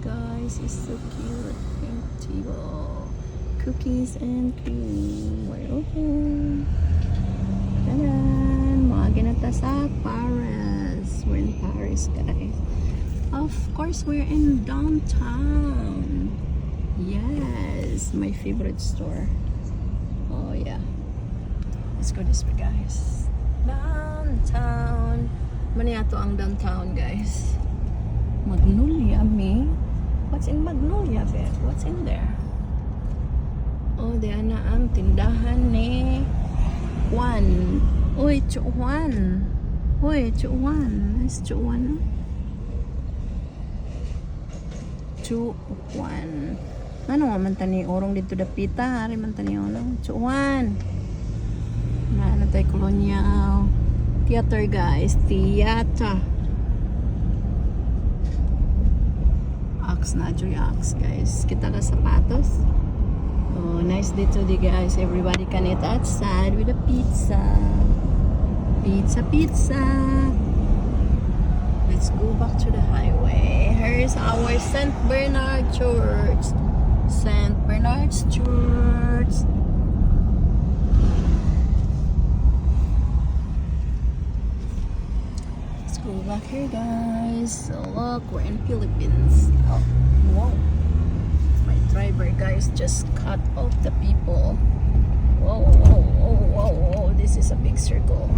guys. It's so cute. Pink table. Cookies and cream. We're open. Tadan! Mga ginata sa Paris. We're in Paris, guys. Of course, we're in downtown. Yes, my favorite store. Oh yeah. Let's go this way, guys. Downtown. Maniato ang downtown, guys. Magnolia, me? What's in Magnolia, Beth? What's in there? Oh, diyan na ang tindahan ni Juan. Uy, Juan. Uy, Juan. Nice Juan. Juan. Ano nga man tani orong dito dapita, hari man tani orong. Juan. Na tayo kolonyal. Theater, guys. Theater. Axe na joy axe, guys. Kita ka sapatos. Oh, nice dito di, guys. Everybody can eat outside with a pizza. Pizza, pizza. Let's go back to the highway. Here's our St. Bernard Church. St. Bernard's Church. Go back here, guys. So look, we're in Philippines. Oh, whoa. My driver, guys, just cut off the people. Whoa, whoa, whoa, whoa, whoa. This is a big circle.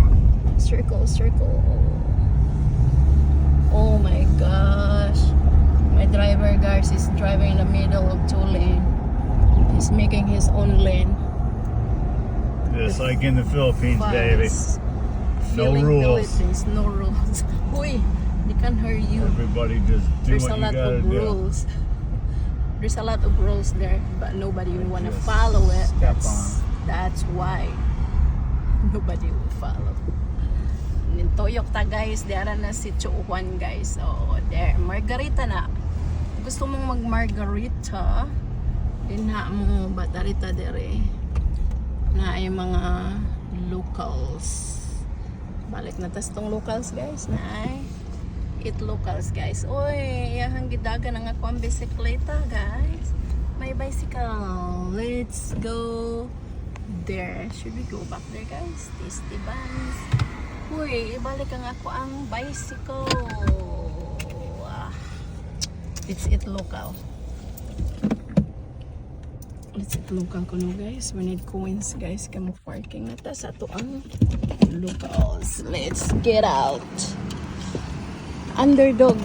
Circle, circle. Oh my gosh. My driver, guys, is driving in the middle of two lanes. He's making his own lane. Just like in the Philippines, baby. No rules. Philippines, no rules. Uy, they can hear you. Everybody just do There's what a you lot gotta of do. rules. There's a lot of rules there, but nobody will want to Just follow it. step That's why nobody will follow. Nintoyok ta, guys. Dara na si Juan, guys. Oh, there. Margarita na. Gusto mong mag-margarita? Dinha mo batarita dere. Na ay mga locals. Balik na tas tong locals, guys, na ay eat locals, guys. Oy, yahang gidaga na nga ko ang bisikleta, guys. May bicycle. Let's go there. Should we go back there, guys? Tasty buns. Uy, ibalik ang ako ang bicycle. Let's eat local. Let's eat local ko no, guys. We need coins, guys. Kamo parking na ta sa to ang locals. Let's get out. Underdog.